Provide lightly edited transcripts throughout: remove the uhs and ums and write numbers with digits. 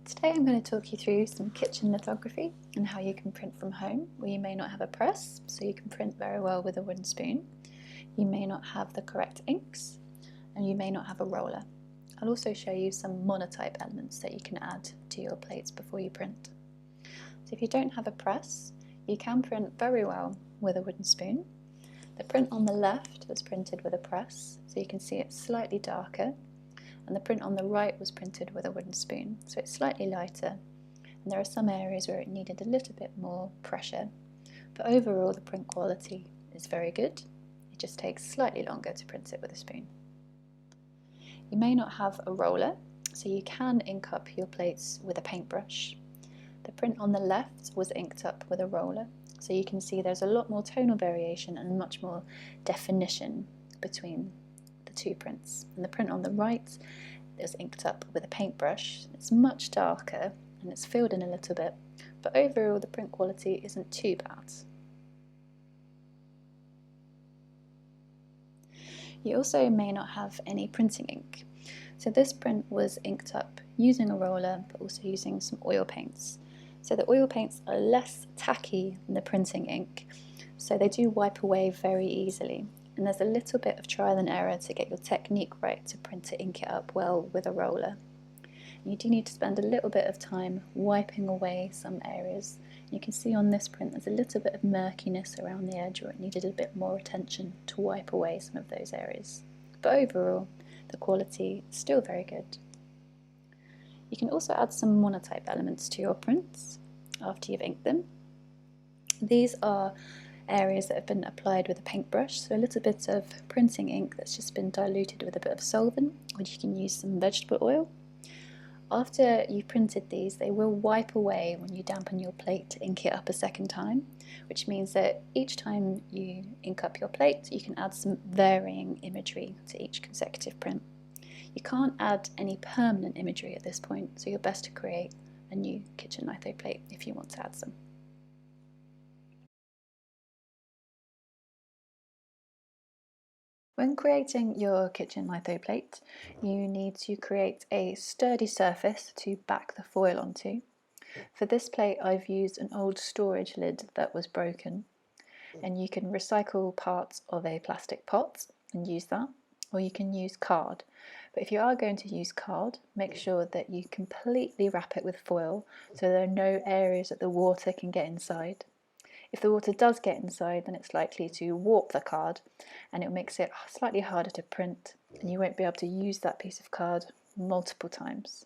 Today I'm going to talk you through some kitchen lithography and how you can print from home where you may not have a press, so you can print very well with a wooden spoon. You may not have the correct inks and you may not have a roller. I'll also show you some monotype elements that you can add to your plates before you print. So if you don't have a press, you can print very well with a wooden spoon. The print on the left was printed with a press, so you can see it's slightly darker, and the print on the right was printed with a wooden spoon, so it's slightly lighter, and there are some areas where it needed a little bit more pressure, but overall the print quality is very good. It just takes slightly longer to print it with a spoon. You may not have a roller, so you can ink up your plates with a paintbrush. The print on the left was inked up with a roller, so you can see there's a lot more tonal variation and much more definition between the two prints. And the print on the right is inked up with a paintbrush. It's much darker and it's filled in a little bit, but overall the print quality isn't too bad. You also may not have any printing ink. So this print was inked up using a roller, but also using some oil paints. So the oil paints are less tacky than the printing ink, so they do wipe away very easily. And there's a little bit of trial and error to get your technique right to print to ink it up well with a roller. And you do need to spend a little bit of time wiping away some areas. You can see on this print there's a little bit of murkiness around the edge, or it needed a bit more attention to wipe away some of those areas. But overall, the quality is still very good. You can also add some monotype elements to your prints after you've inked them. These are areas that have been applied with a paintbrush, so a little bit of printing ink that's just been diluted with a bit of solvent, or you can use some vegetable oil. After you've printed these, they will wipe away when you dampen your plate to ink it up a second time, which means that each time you ink up your plate, you can add some varying imagery to each consecutive print. You can't add any permanent imagery at this point, so you're best to create a new kitchen litho plate if you want to add some. When creating your kitchen litho plate, you need to create a sturdy surface to back the foil onto. For this plate I've used an old storage lid that was broken, and you can recycle parts of a plastic pot and use that, or you can use card. But if you are going to use card, make sure that you completely wrap it with foil so there are no areas that the water can get inside. If the water does get inside, then it's likely to warp the card and it makes it slightly harder to print, and you won't be able to use that piece of card multiple times.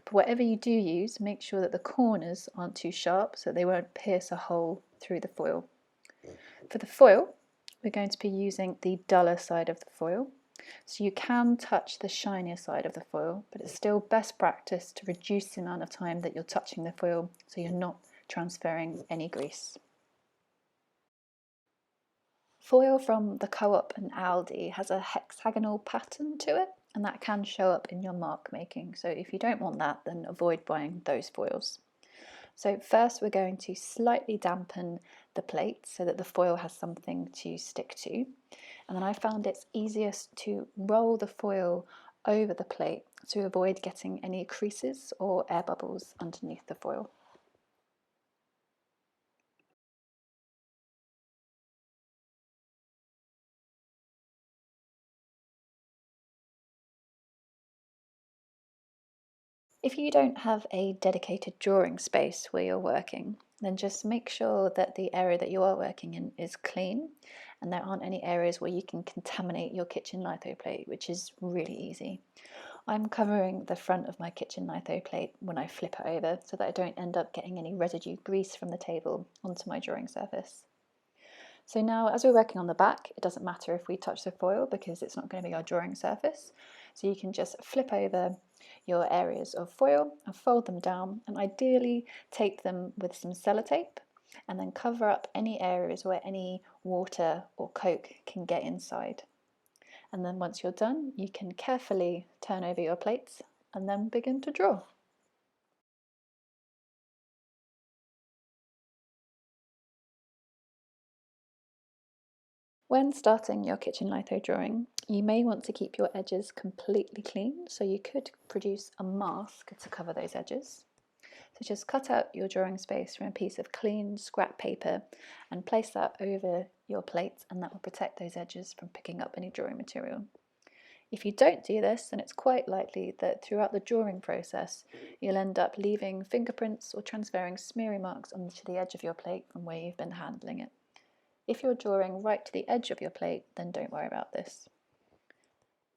But whatever you do use, make sure that the corners aren't too sharp so they won't pierce a hole through the foil. For the foil, we're going to be using the duller side of the foil. So you can touch the shinier side of the foil, but it's still best practice to reduce the amount of time that you're touching the foil so you're not transferring any grease. Foil from the Co-op and Aldi has a hexagonal pattern to it, and that can show up in your mark making. So if you don't want that, then avoid buying those foils. So first we're going to slightly dampen the plate so that the foil has something to stick to. And then I found it's easiest to roll the foil over the plate to avoid getting any creases or air bubbles underneath the foil. If you don't have a dedicated drawing space where you're working, then just make sure that the area that you are working in is clean and there aren't any areas where you can contaminate your kitchen litho plate, which is really easy. I'm covering the front of my kitchen litho plate when I flip it over so that I don't end up getting any residue grease from the table onto my drawing surface. So now, as we're working on the back, it doesn't matter if we touch the foil because it's not going to be our drawing surface. So you can just flip over your areas of foil and fold them down, and ideally tape them with some sellotape and then cover up any areas where any water or coke can get inside. And then once you're done, you can carefully turn over your plates and then begin to draw. When starting your kitchen litho drawing, You may want to keep your edges completely clean, so you could produce a mask to cover those edges. So just cut out your drawing space from a piece of clean scrap paper and place that over your plate, and that will protect those edges from picking up any drawing material. If you don't do this, then it's quite likely that throughout the drawing process you'll end up leaving fingerprints or transferring smeary marks onto the edge of your plate from where you've been handling it. If you're drawing right to the edge of your plate, then don't worry about this.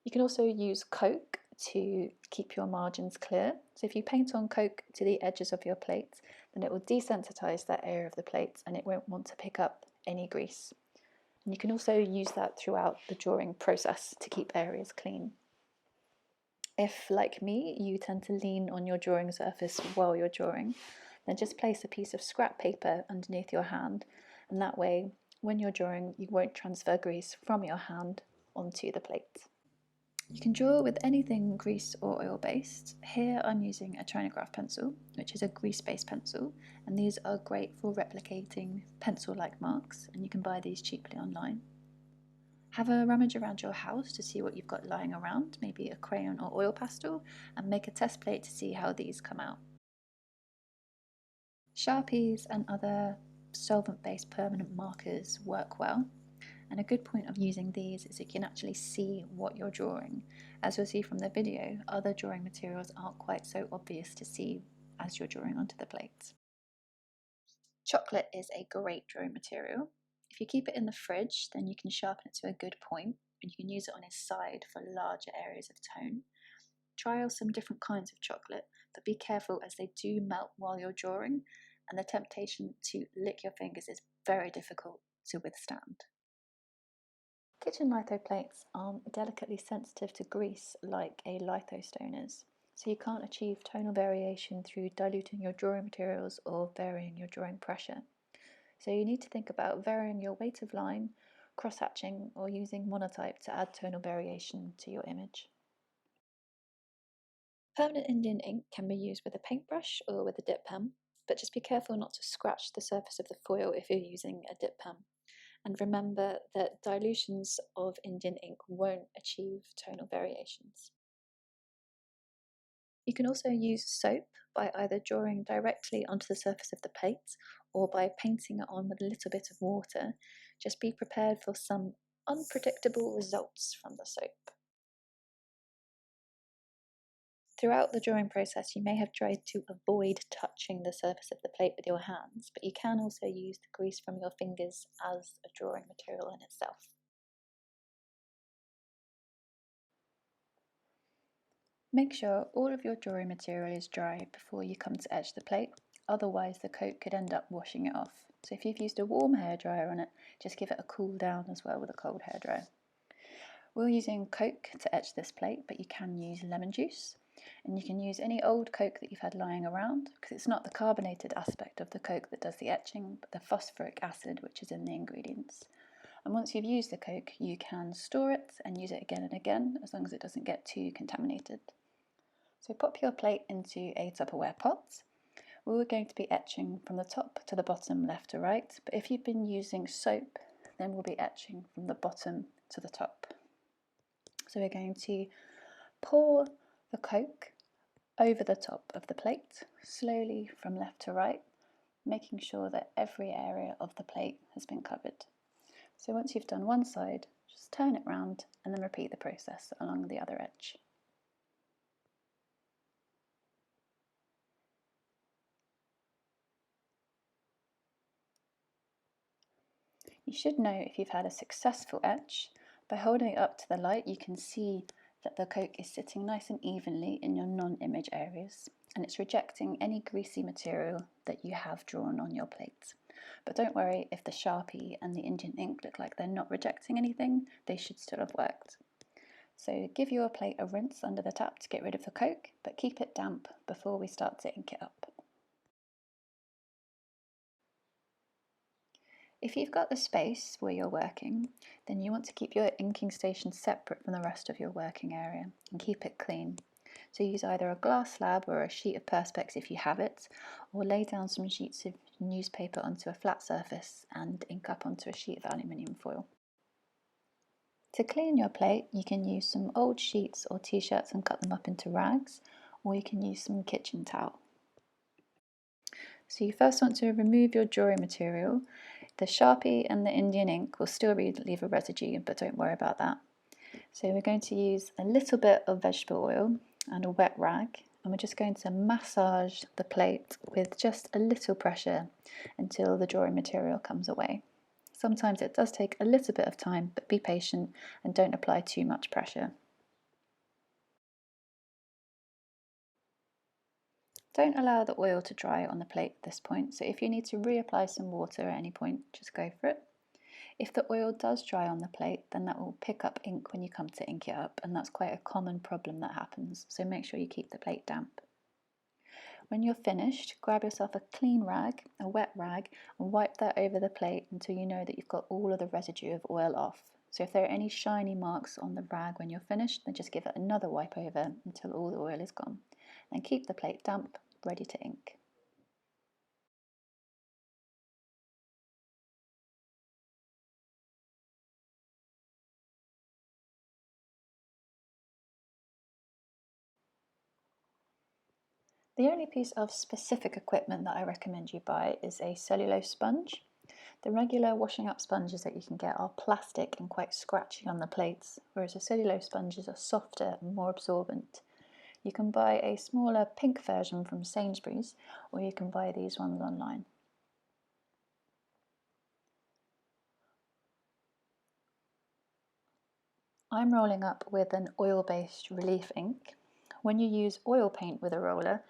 You can also use Coke to keep your margins clear. So if you paint on Coke to the edges of your plate, then it will desensitize that area of the plate and it won't want to pick up any grease. And you can also use that throughout the drawing process to keep areas clean. If, like me, you tend to lean on your drawing surface while you're drawing, then just place a piece of scrap paper underneath your hand, and that way, when you're drawing, you won't transfer grease from your hand onto the plate. You can draw with anything grease or oil based. Here I'm using a Chinagraph pencil, which is a grease based pencil, and these are great for replicating pencil like marks, and you can buy these cheaply online. Have a rummage around your house to see what you've got lying around, maybe a crayon or oil pastel, and make a test plate to see how these come out. Sharpies and other solvent based permanent markers work well. And a good point of using these is you can actually see what you're drawing. As you'll see from the video, other drawing materials aren't quite so obvious to see as you're drawing onto the plates. Chocolate is a great drawing material. If you keep it in the fridge, then you can sharpen it to a good point, and you can use it on its side for larger areas of tone. Try out some different kinds of chocolate, but be careful as they do melt while you're drawing, and the temptation to lick your fingers is very difficult to withstand. Kitchen litho plates aren't delicately sensitive to grease like a litho stone is, so you can't achieve tonal variation through diluting your drawing materials or varying your drawing pressure. So you need to think about varying your weight of line, cross-hatching, or using monotype to add tonal variation to your image. Permanent Indian ink can be used with a paintbrush or with a dip pen, but just be careful not to scratch the surface of the foil if you're using a dip pen. And remember that dilutions of Indian ink won't achieve tonal variations. You can also use soap by either drawing directly onto the surface of the plate or by painting it on with a little bit of water. Just be prepared for some unpredictable results from the soap. Throughout the drawing process, you may have tried to avoid touching the surface of the plate with your hands, but you can also use the grease from your fingers as a drawing material in itself. Make sure all of your drawing material is dry before you come to etch the plate, otherwise the coat could end up washing it off. So if you've used a warm hairdryer on it, just give it a cool down as well with a cold hairdryer. We're using Coke to etch this plate, but you can use lemon juice, and you can use any old Coke that you've had lying around, because it's not the carbonated aspect of the Coke that does the etching, but the phosphoric acid which is in the ingredients. And once you've used the Coke, you can store it and use it again and again, as long as it doesn't get too contaminated. So pop your plate into a Tupperware pot. We're going to be etching from the top to the bottom, left to right, but if you've been using soap, then we'll be etching from the bottom to the top. So we're going to pour the Coke over the top of the plate, slowly from left to right, making sure that every area of the plate has been covered. So once you've done one side, just turn it round and then repeat the process along the other edge. You should know if you've had a successful etch. By holding it up to the light, you can see that the Coke is sitting nice and evenly in your non-image areas, and it's rejecting any greasy material that you have drawn on your plate. But don't worry if the Sharpie and the Indian ink look like they're not rejecting anything, they should still have worked. So give your plate a rinse under the tap to get rid of the Coke, but keep it damp before we start to ink it up. If you've got the space where you're working, then you want to keep your inking station separate from the rest of your working area and keep it clean. So use either a glass slab or a sheet of perspex if you have it, or lay down some sheets of newspaper onto a flat surface and ink up onto a sheet of aluminium foil. To clean your plate, you can use some old sheets or t-shirts and cut them up into rags, or you can use some kitchen towel. So you first want to remove your drawing material. The Sharpie and the Indian ink will still leave a residue, but don't worry about that. So we're going to use a little bit of vegetable oil and a wet rag, and we're just going to massage the plate with just a little pressure until the drawing material comes away. Sometimes it does take a little bit of time, but be patient and don't apply too much pressure. Don't allow the oil to dry on the plate at this point, so if you need to reapply some water at any point, just go for it. If the oil does dry on the plate, then that will pick up ink when you come to ink it up, and that's quite a common problem that happens, so make sure you keep the plate damp. When you're finished, grab yourself a clean rag, a wet rag, and wipe that over the plate until you know that you've got all of the residue of oil off. So if there are any shiny marks on the rag when you're finished, then just give it another wipe over until all the oil is gone. Then keep the plate damp, ready to ink. The only piece of specific equipment that I recommend you buy is a cellulose sponge. The regular washing up sponges that you can get are plastic and quite scratchy on the plates, whereas the cellulose sponges are softer and more absorbent. You can buy a smaller pink version from Sainsbury's, or you can buy these ones online. I'm rolling up with an oil-based relief ink. When you use oil paint with a roller,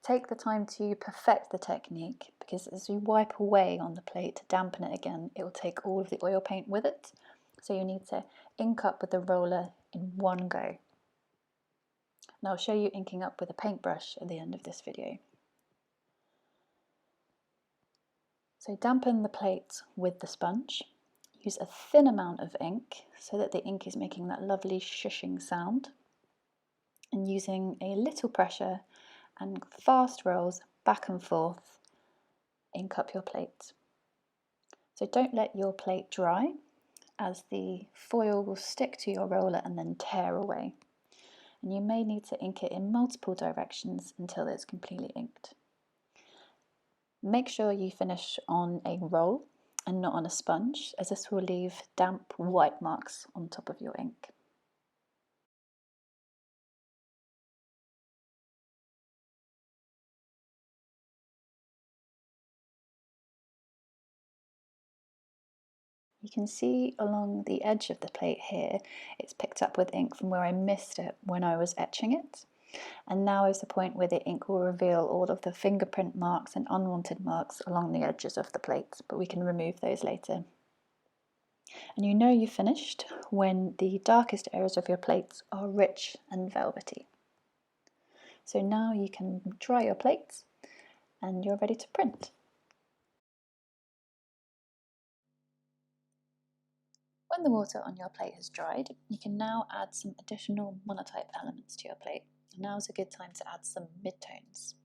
take the time to perfect the technique, because as you wipe away on the plate to dampen it again, it will take all of the oil paint with it. So you need to ink up with the roller in one go. And I'll show you inking up with a paintbrush at the end of this video. So dampen the plate with the sponge. Use a thin amount of ink so that the ink is making that lovely shushing sound. And using a little pressure and fast rolls back and forth, ink up your plate. So don't let your plate dry, as the foil will stick to your roller and then tear away. And you may need to ink it in multiple directions until it's completely inked. Make sure you finish on a roll and not on a sponge, as this will leave damp white marks on top of your ink. You can see along the edge of the plate here, it's picked up with ink from where I missed it when I was etching it. And now is the point where the ink will reveal all of the fingerprint marks and unwanted marks along the edges of the plate, but we can remove those later. And you know you've finished when the darkest areas of your plates are rich and velvety. So now you can dry your plates and you're ready to print. When the water on your plate has dried, you can now add some additional monotype elements to your plate. And now is a good time to add some midtones.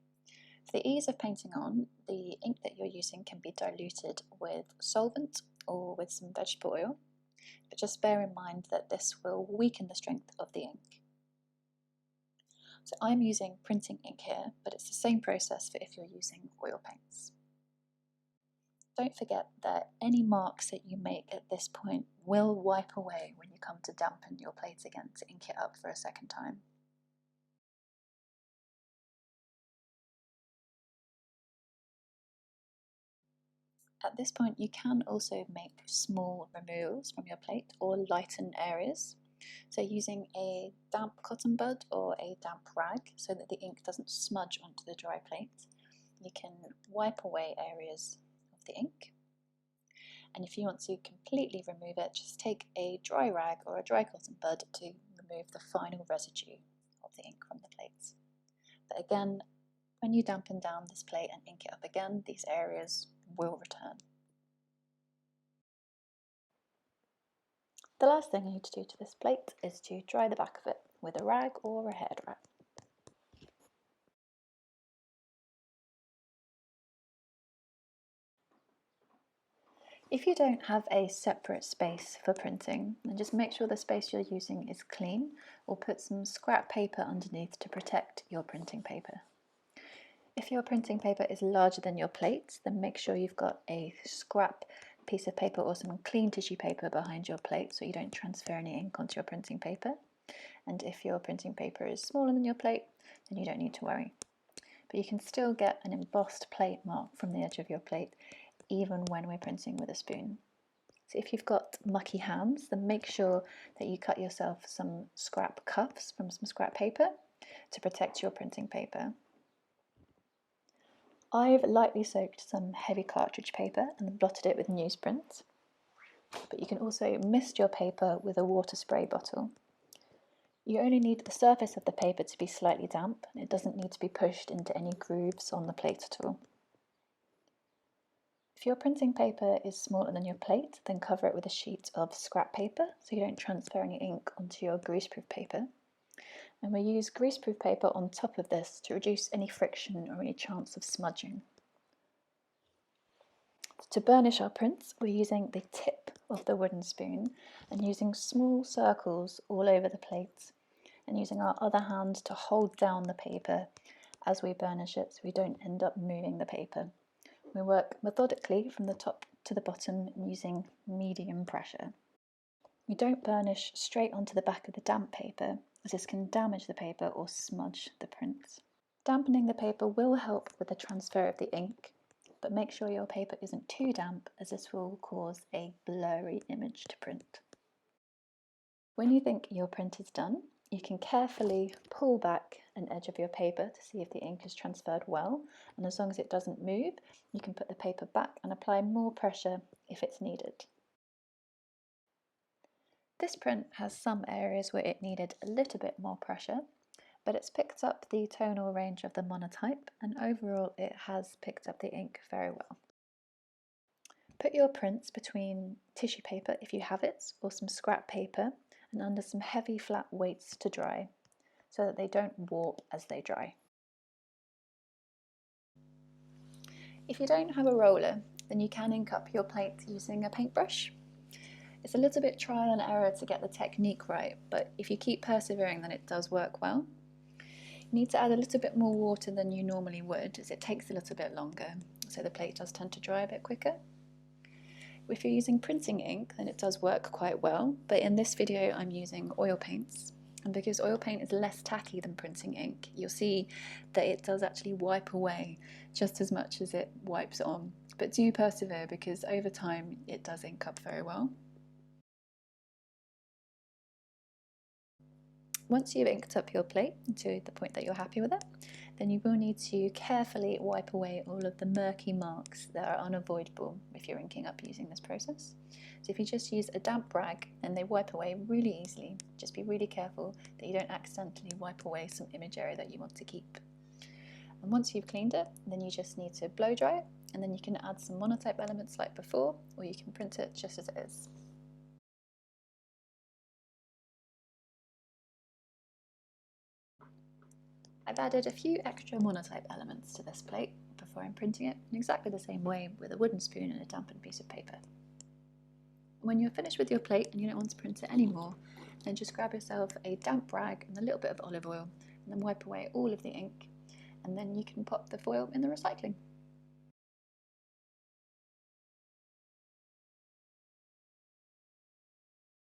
For the ease of painting on, the ink that you're using can be diluted with solvent or with some vegetable oil, but just bear in mind that this will weaken the strength of the ink. So I'm using printing ink here, but it's the same process for if you're using oil paints. Don't forget that any marks that you make at this point will wipe away when you come to dampen your plate again to ink it up for a second time. At this point, you can also make small removals from your plate or lighten areas. So using a damp cotton bud or a damp rag so that the ink doesn't smudge onto the dry plate, you can wipe away areas of the ink. And if you want to completely remove it, just take a dry rag or a dry cotton bud to remove the final residue of the ink from the plates. But again, when you dampen down this plate and ink it up again, these areas will return. The last thing I need to do to this plate is to dry the back of it with a rag or a hairdryer. If you don't have a separate space for printing, then just make sure the space you're using is clean, or put some scrap paper underneath to protect your printing paper. If your printing paper is larger than your plate, then make sure you've got a scrap piece of paper or some clean tissue paper behind your plate so you don't transfer any ink onto your printing paper. And if your printing paper is smaller than your plate, then you don't need to worry. But you can still get an embossed plate mark from the edge of your plate even when we're printing with a spoon. So if you've got mucky hands, then make sure that you cut yourself some scrap cuffs from some scrap paper to protect your printing paper. I've lightly soaked some heavy cartridge paper and blotted it with newsprint, but you can also mist your paper with a water spray bottle. You only need the surface of the paper to be slightly damp, and it doesn't need to be pushed into any grooves on the plate at all. If your printing paper is smaller than your plate, then cover it with a sheet of scrap paper so you don't transfer any ink onto your greaseproof paper. And we use greaseproof paper on top of this to reduce any friction or any chance of smudging. To burnish our prints, we're using the tip of the wooden spoon and using small circles all over the plate, and using our other hand to hold down the paper as we burnish it so we don't end up moving the paper. We work methodically from the top to the bottom using medium pressure. We don't burnish straight onto the back of the damp paper, as this can damage the paper or smudge the print. Dampening the paper will help with the transfer of the ink, but make sure your paper isn't too damp, as this will cause a blurry image to print. When you think your print is done, you can carefully pull back an edge of your paper to see if the ink is transferred well, and as long as it doesn't move, you can put the paper back and apply more pressure if it's needed. This print has some areas where it needed a little bit more pressure, but it's picked up the tonal range of the monotype, and overall it has picked up the ink very well. Put your prints between tissue paper if you have it, or some scrap paper, and under some heavy flat weights to dry, so that they don't warp as they dry. If you don't have a roller, then you can ink up your plate using a paintbrush. It's a little bit trial and error to get the technique right, but if you keep persevering, then it does work well. You need to add a little bit more water than you normally would, as it takes a little bit longer, so the plate does tend to dry a bit quicker. If you're using printing ink, then it does work quite well, but in this video I'm using oil paints, and because oil paint is less tacky than printing ink, you'll see that it does actually wipe away just as much as it wipes on. But do persevere, because over time it does ink up very well. Once you've inked up your plate to the point that you're happy with it, then you will need to carefully wipe away all of the murky marks that are unavoidable if you're inking up using this process. So if you just use a damp rag, then they wipe away really easily. Just be really careful that you don't accidentally wipe away some image area that you want to keep. And once you've cleaned it, then you just need to blow dry it, and then you can add some monotype elements like before, or you can print it just as it is. I've added a few extra monotype elements to this plate before I'm printing it in exactly the same way with a wooden spoon and a dampened piece of paper. When you're finished with your plate and you don't want to print it anymore, then just grab yourself a damp rag and a little bit of olive oil, and then wipe away all of the ink, and then you can pop the foil in the recycling.